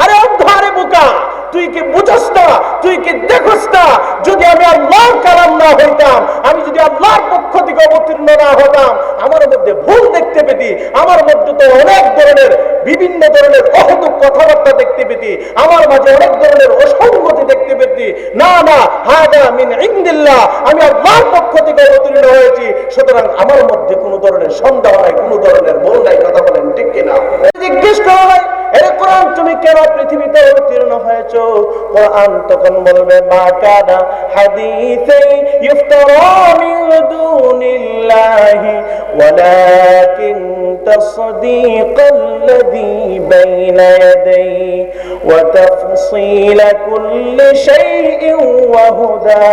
আরে অন্ধরে বোকা, তুই কি বুঝছ না, তুই কি দেখছ না, যদি আমি আল্লাহর কালাম না হইতাম, আমি যদি আল্লাহর পক্ষ থেকে অবতীর্ণ না হতাম, আমার মধ্যে ভুল দেখতে পেতি, আমার মধ্যে তো অনেক ধরনের বিভিন্ন ধরনের অহেতুক কথাবার্তা দেখতে পেতি, আমার মাঝে অনেক ধরনের অসঙ্গতি দেখতে পেতি। না না, হাদা মিন ইনদিল্লাহ, আমি আল্লাহর পক্ষ থেকে অবতীর্ণ হয়েছি, সুতরাং আমার মধ্যে কোনো ধরনের সন্দেহ নাই, কোনো ধরনের ভুল নাই। কথা বলেন ঠিক কিনা? জিজ্ঞেস করা হয়, এরে কোরআন তুমি কেন পৃথিবীতে অবতীর্ণ হয়েছো? কোরআন তখন বলবে, মা কানা হাদিসে ইফতারা মিন দুনিল্লাহি ওয়ালাকিন তাসদীকাল্লাযী বাইনা ইয়াদাইহি ওয়া তাফসীলা কুল্লি শাইইন ওয়া হুদা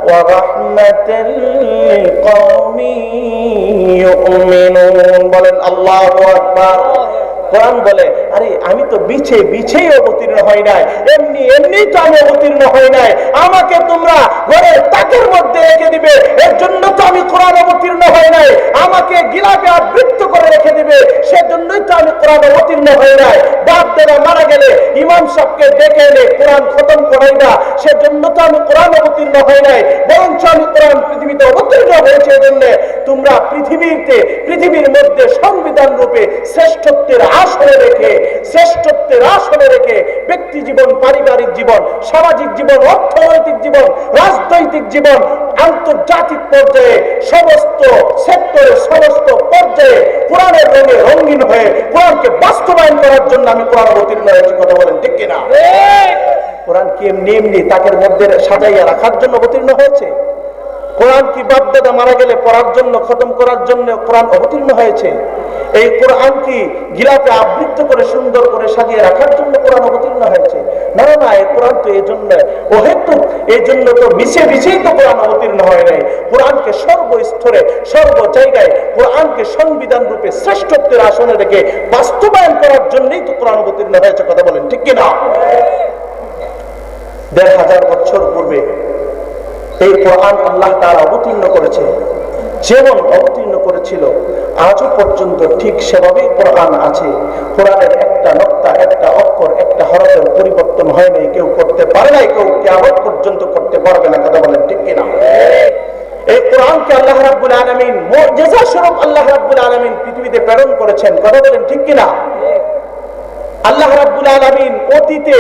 ওয়া রাহমাতাল লিকাওমিন ইউমিনুন। বলেন আল্লাহু আকবার। কোরআন বলে, আরে আমি তো বিছেই অবতীর্ণ হই নাই, এমনি তো আমি অবতীর্ণ হই নাই, আমাকে তোমরা ঘরের তাকের মধ্যে রেখে দিবে, এর জন্য তো আমি কোরআন অবতীর্ণ হই নাই, আমাকে গিলাফে আবৃত করে রেখে দিবে, সেজন্যই তো আমি কোরআন অবতীর্ণ হই নাই। বাপ দাদা মারা গেলে ইমাম সাহেবকে ডেকে এনে কোরআন খতম করাই না, সেজন্য তো আমি কোরআন অবতীর্ণ হই নাই, বরঞ্চ আমি কোরআন পৃথিবীতে অবতীর্ণ হয়েছে এজন্য তোমরা পৃথিবীর মধ্যে সংবিধান রূপে শ্রেষ্ঠত্বের আসনে রেখে ব্যক্তি জীবন, পারিবারিক জীবন, সামাজিক জীবন, অর্থনৈতিক জীবন, রাজনৈতিক জীবন, আন্তর্জাতিক পর্যায়ে সমস্ত সেক্টরে, সমস্ত পর্যায়ে কোরআনের রঙে রঙিন হয়ে কোরআনকে বাস্তবায়ন করার জন্য আমি কোরআন অবতীর্ণ হয়েছি। কথা বলেন ঠিক কিনা? কোরআন কি এমনি তাকের মধ্যে সাজাইয়া রাখার জন্য অবতীর্ণ হয়েছে? কোরআন কি বাপ দাদা মারা গেলে পড়ার জন্য, খতম করার জন্য কোরআন অবতীর্ণ হয়েছে? এই কোরআন কি গিলাফে আবৃত করে সুন্দর করে সাজিয়ে রাখার জন্য কোরআন অবতীর্ণ হয়েছে? না না, এই কোরআন তো এই জন্য অহেতুক, এই জন্য তো মিশেই তো কোরআন অবতীর্ণ হয় নাই। কোরআনকে সর্বস্তরে, সর্ব জায়গায় কোরআনকে সংবিধান রূপে শ্রেষ্ঠত্বের আসনে রেখে বাস্তবায়ন করার জন্যই তো কোরআন অবতীর্ণ হয়েছে। কথা বলেন ঠিক কিনা? ১,৫০০ বছর পূর্বে এই কোরআন আল্লাহ তাআলা অবতীর্ণ করেছে, যেমন অবতীর্ণ করেছিল আজও পর্যন্ত ঠিক সেভাবেই কোরআন আছে। কোরআনের একটা নক্তা, একটা অক্ষর, একটা হরফের পরিবর্তন হয় নাই, কেউ করতে পারে নাই, কেউ কিয়ামত পর্যন্ত করতে পারবে না। কথা বলেন ঠিক কিনা? এই কোরআনকে আল্লাহ রাব্বুল আলামিন মুজিজা স্বরূপ আল্লাহ রাব্বুল আলামিন পৃথিবীতে প্রেরণ করেছেন। কথা বলেন ঠিক কিনা? আল্লাহ রাব্বুল আলামিন অতীতে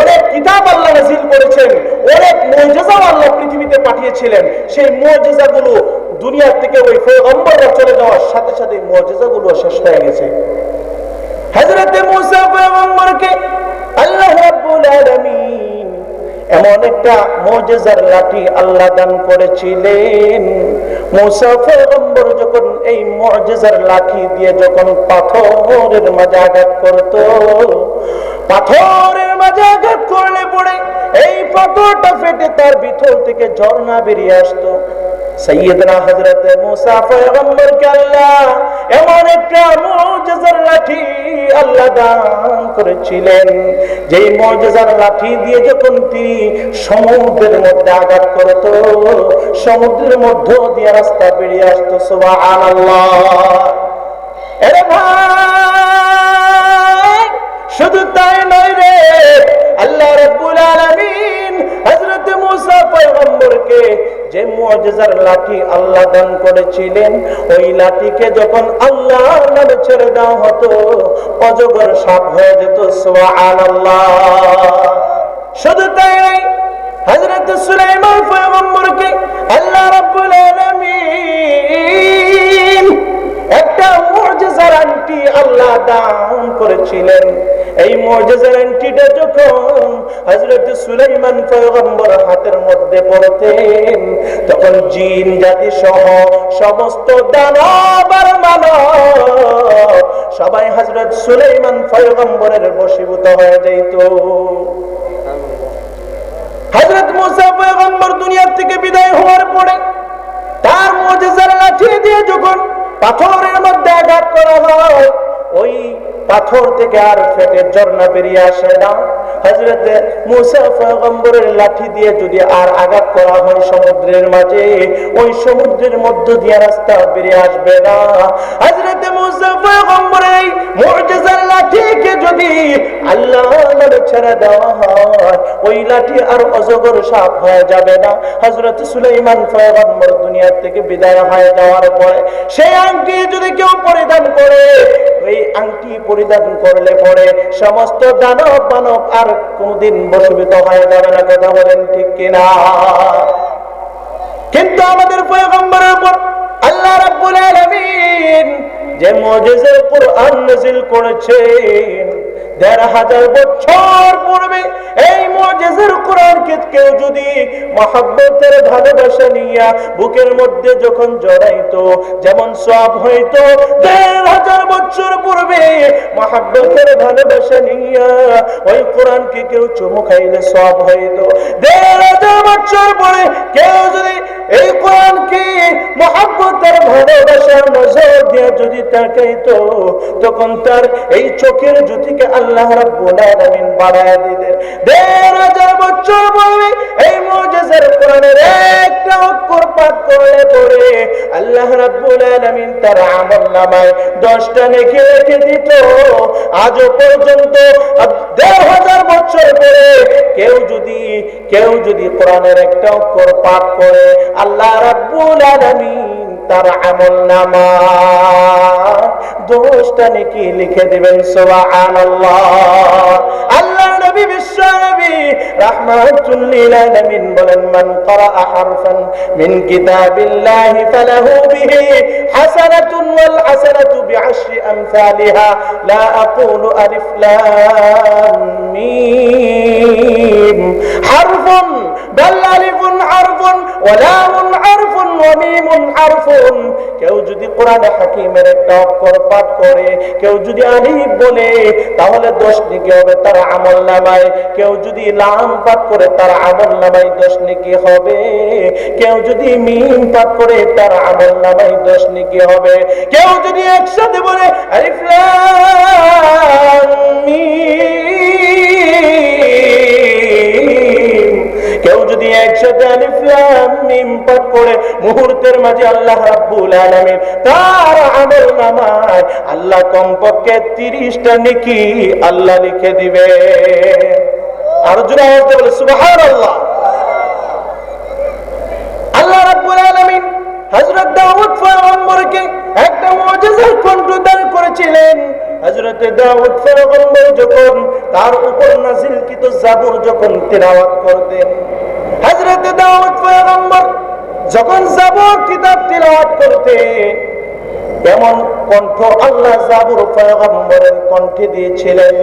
অনেক কিতাব আল্লাহ নাযিল করেছেন, অনেক মুজিজাও আল্লাহ পৃথিবীতে পাঠিয়েছিলেন। সেই মুজিজাগুলো দুনিয়া থেকে ওই পয়গম্বররা চলে যাওয়ার সাথে সাথে মুজিজাগুলো শেষ হয়ে গেছে। হযরত মুসা পয়গম্বরকে আল্লাহ রাব্বুল আলামিন এমন একটা মুজিজার লাঠি আল্লাহ দান করেছিলেন। মুসা পয়গম্বর যখন এই মুজিজার লাঠি দিয়ে যখন পাথরের মাঝে আঘাত করত, পাথরের মাঝে আঘাত করলে পড়ে এই পাথরটা ফেটে তার ভিতর থেকে ঝর্ণা বেরিয়ে আসতো। সাইয়েদনা হযরত মুসা পয়গম্বরকে আল্লাহ এমন একটা মুজিজার লাঠি আল্লাহ দান করেছিলেন, যেই মুজিজার লাঠি দিয়ে যখন তিনি সমুদ্রের মধ্যে আঘাত করত, সমুদ্রের মধ্য দিয়ে রাস্তা বেরিয়ে আসতো। সুবহানাল্লাহ। আরে ভাই, শুধু তাই নয় রে, আল্লাহ রাব্বুল আলামিন হযরত মুসা পয়গম্বরকে যে মুজিজার লাঠি আল্লাহ দান করেছিলেন, ওই লাঠিকে যখন আল্লাহর নামে ছেড়ে দেওয়া হতো অজগর সাপ হয়ে যেত। সুবহানাল্লাহ। শুধু তাই নয়, হযরত সুলাইমান পয়গম্বরকে আল্লাহ রাব্বুল আলামিন একটা মুজিজার আংটি আল্লাহ দান করেছিলেন। এই মুজিজার আংটিটা যখন হযরত সুলাইমান পয়গম্বর হাতের মধ্যে পড়তেন, তখন জিন জাতি সহ সমস্ত দানব আর মানব সবাই হযরত সুলাইমান পয়গম্বরের বশীভূত হয়ে যেত। হযরত মুসা পয়গম্বর দুনিয়া থেকে বিদায় হওয়ার পরে তার মুজিজার লাঠি দিয়ে যখন পাথরের মধ্যে আঘাত করা হয়, ওই পাথর থেকে আর ফেটে ঝর্ণা বেরিয়ে আসে না। হযরতে মূসা পয়গম্বরের লাঠি দিয়ে যদি আর আঘাত করা হয় সমুদ্রের মাঝে, ওই সমুদ্রের মধ্য দিয়ে রাস্তা বেরিয়ে আসবে না। হযরতে মূসা পয়গম্বরের এই মুজিজার লাঠিকে যদি আল্লাহর নামে ছেড়ে দেওয়া হয়, ওই লাঠি আর অজগর সাপ হয়ে যাবে না। হযরত সুলাইমান পয়গম্বর দুনিয়া থেকে বিদায় হয়ে যাওয়ার পরে সেই আংটি যদি কেউ পরিধান করে, ওই আংটি পরিধান করলে পরে সমস্ত দানব মানব আর কোনদিন বশীভূত হয়ে যাবে না। কথা বলেন ঠিক কিনা? কিন্তু আমাদের পয়গম্বরের উপর আল্লাহ রাব্বুল আলামিন যে মুজিজার কোরআন নাযিল করেছেন, ১৫০০ বছর পূর্বে এই মুজিজার কোরআনকে কেউ যদি মহব্বতের ভালোবাসা নিয়ে বুকের মধ্যে যখন জড়াইতো, যেমন সওয়াব হইতো, ১৫০০ বছর পূর্বে মহব্বতের ভালোবাসা নিয়ে ওই কোরআনকে কেউ চুমু খাইলে সওয়াব হইতো। ১৫০০ বছর পরে কেউ যদি এই কোরআনকে মহব্বতের ভালোবাসার নজর দিয়ে যদি তাকাইতো, তখন তার এই চোখের জ্যোতিকে আল্লাহ রাব্বুল আলামিন বাড়ায়া দিতেন। ১৫০০ বছর পরে এই মুজিজার কোরআনের একটা অক্ষর পাঠ করলে পরে আল্লাহ রাব্বুল আলামিন তার আমলনামায় ১০টা নেকি লিখে দিত। আজও পর্যন্ত ১৫০০ বছর পরে কেউ যদি কোরআনের একটা অক্ষর পাঠ করে, আল্লাহ রাব্বুল আলামিন তার আমলনামা ১০টা নেকি লিখে দিবেন। সুবহানাল্লাহ। আল্লাহর নবী বিশ্ব নবী রাহমাতুল লিল আলামিন বলেন, মান ক্বারা হারফান মিন কিতাবিল্লাহি ফালাহু বিহি হাসানাতুন ওয়াল হাসানাতু বিআশরি আমসালিহা লা আকুলু আলিফ লাম মিম হারফুন বাল আলিফুন হারফুন ওয়া লামুন হারফুন ওয়া মিমুন হারফুন। কেউ যদি কোরআনে হাকিমের একটা অক্ষর পাঠ করে, কেউ যদি আলিফ বলে, তাহলে ১০ নেকি হবে তার আমলনামায়। কেউ যদি লাম পাঠ করে তার আমলনামায় ১০ নেকি হবে। কেউ যদি মিম পাঠ করে তার আমলনামায় ১০ নেকি হবে। কেউ যদি একসাথে বলে আলিফ লাম মিম, কেউ যদি একসাথে আলিফ লাম মিম পাঠ করে মুহূর্তের মাঝে আল্লাহ রাব্বুল আলামিন তার আমলনামায় আল্লাহ কমপক্ষে ৩০টা নেকি আল্লাহ লিখে দিবে। আর জোরে আওয়াজ দিয়ে বলে সুবহানাল্লাহ। আল্লাহ রাব্বুল আলামিন হযরত দাউদ পয়গম্বরকে একটা মুজিজার কণ্ঠ দান করেছিলেন। হযরত দাউদ পয়গম্বর যখন তার উপর নাযিলকৃত জাবুর যখন তিলাওয়াত করতেন, হযরত দাউদ পয়গম্বর যখন জাবুর কিতাব তিলাওয়াত করতেন, এমন কণ্ঠ আল্লাহ জাবুর পয়গম্বরের কণ্ঠে দিয়েছিলেন,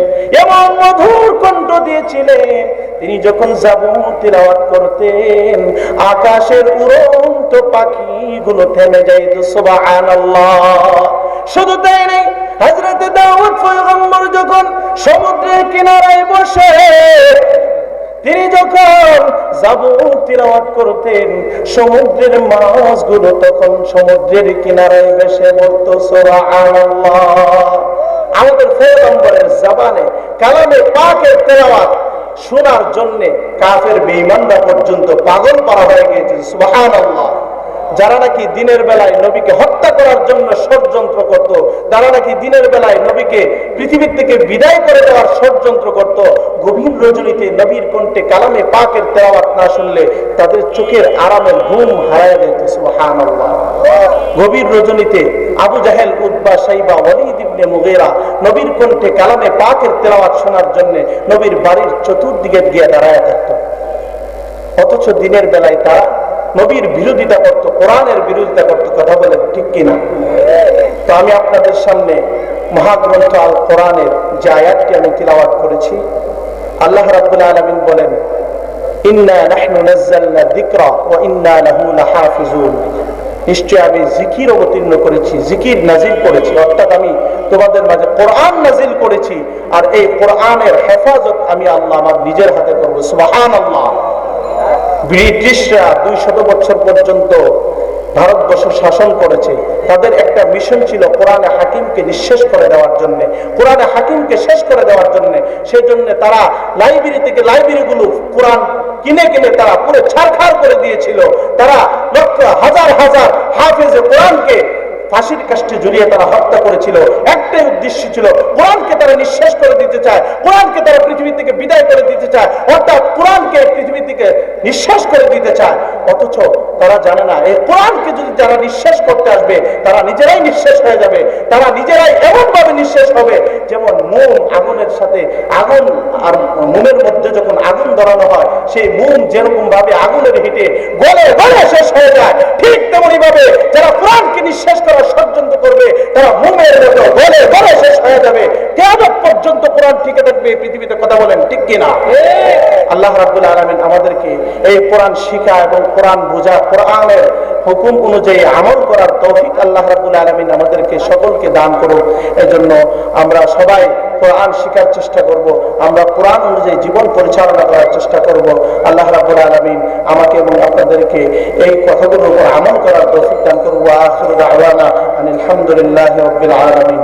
এমন মধুর কণ্ঠ দিয়েছিলেন। তিনি যখন জাবুর তিলাওয়াত করতেন, আকাশের উড়ন্ত পাখিগুলো থেমে যাইত। সুবহানাল্লাহ। শুধু তাই নয়, হযরত দাউদ পয়গম্বর যখন সমুদ্রের কিনারায় বসে তিনি যখন জাবুর তিলাওয়াত করতেন, সমুদ্রের মাছগুলো তখন সমুদ্রের কিনারায় ভেসে পড়তো। সুবহানাল্লাহ। আমাদের পয়গম্বরের জবানে কালামে পাকের তেলাওয়াত শোনার জন্য কাফের বেঈমানরা পর্যন্ত পাগল করা হয়ে গিয়েছে। সুবহানাল্লাহ। যারা নাকি দিনের বেলায় নবীকে হত্যা করার জন্য ষড়যন্ত্র করত, যারা নাকি দিনের বেলায় নবীকে পৃথিবীর থেকে বিদায় করে দেওয়ার ষড়যন্ত্র করত, গভীর রজনীতে নবীর কণ্ঠে কালামে পাকের তেলাওয়াত না শুনলে তাদের চোখের আরামের ঘুম হারায় যেত। সুবহানাল্লাহ। গভীর রজনীতে আবু জাহেল, উতবা, শাইবা, ওয়ালিদ ইবনে মুগীরা নবীর কণ্ঠে কালামে পাকের তেলাওয়াত শোনার জন্য নবীর বাড়ির চতুর্দিকে গিয়ে দাঁড়ায় থাকত। অথচ দিনের বেলায় তারা নবীর বিরোধিতা করত, কোরআনের বিরোধিতা করত। কথা বলেন ঠিক কিনা? তো আমি আপনাদের সামনে মহাগ্রন্থ আল কোরআনের যে আয়াতটি আমি তিলাওয়াত করেছি, আল্লাহ রাব্বুল আলামিন বলেন, ইন্না নাহনু নাযালনা যিকরা ওয়া ইন্না লাহু লাহাফিজুন। নিশ্চয় আমি জিকির অবতীর্ণ করেছি, জিকির নাজিল করেছি, অর্থাৎ আমি তোমাদের মাঝে কোরআন নাজিল করেছি, আর এই কোরআনের হেফাজত আমি আল্লাহ আমার নিজের হাতে করব। সুবহানাল্লাহ। ব্রিটিশরা ২০০ বছর পর্যন্ত ভারতবর্ষ শাসন করেছে, তাদের একটা মিশন ছিল কোরআনে হাকিমকে নিঃশেষ করে দেওয়ার জন্য, কোরআনে হাকিমকে শেষ করে দেওয়ার জন্য। সেই জন্য তারা লাইব্রেরি থেকে লাইব্রেরিগুলো কোরআন কিনে কিনে তারা পুরো ছারখাড় করে দিয়েছিল। তারা লক্ষ হাজার হাজার হাফেজে কোরআনকে ফাঁসির কাষ্ঠে ঝুলিয়ে তারা হত্যা করেছিল। একটাই উদ্দেশ্য ছিল, কোরআনকে তারা নিঃশেষ করে দিতে চায়, কোরআনকে তারা পৃথিবী থেকে বিদায় করে দিতে চায়, অর্থাৎ কোরআনকে পৃথিবী থেকে নিঃশেষ করে দিতে চায়। অথচ তারা জানে না, এই কোরআনকে যদি যারা নিঃশেষ করতে আসবে তারা নিজেরাই নিঃশেষ হয়ে যাবে। তারা নিজেরাই এমন ভাবে নিঃশেষ হবে যেমন মোম আগুনের সাথে, আগুন আর মোমের মধ্যে যখন আগুন ধরানো হয়, সেই মোম যেরকম ভাবে আগুনের হিটে গলে গলে শেষ হয়ে যায়, ঠিক তেমনি ভাবে যারা কোরআনকে নিঃশেষ করার ষড়যন্ত্র করবে তারা মোমের মতো গলে গলে শেষ হয়ে যাবে। কিয়ামত পর্যন্ত কোরআন টিকে থাকবে পৃথিবীতে। কথা বলেন ঠিক কিনা? আল্লাহ রাব্বুল আলামিন আমাদেরকে এই কোরআন শিখা এবং কোরআন বোঝা, কোরআনের হুকুম অনুযায়ী আমল করার তৌফিক আল্লাহ রাব্বুল আলামিন আমাদেরকে সকলকে দান করুন। এজন্য আমরা সবাই কোরআন শিখার চেষ্টা করব, আমরা কোরআন অনুযায়ী জীবন পরিচালনা করার চেষ্টা করব। আল্লাহ রাব্বুল আলামিন আমাকে এবং আপনাদেরকে এই কথাগুলোর উপর আমল করার তৌফিক দান করুন। ওয়া আখিরু দাওয়ানা আনিল হামদুলিল্লাহি রাব্বিল আলামিন।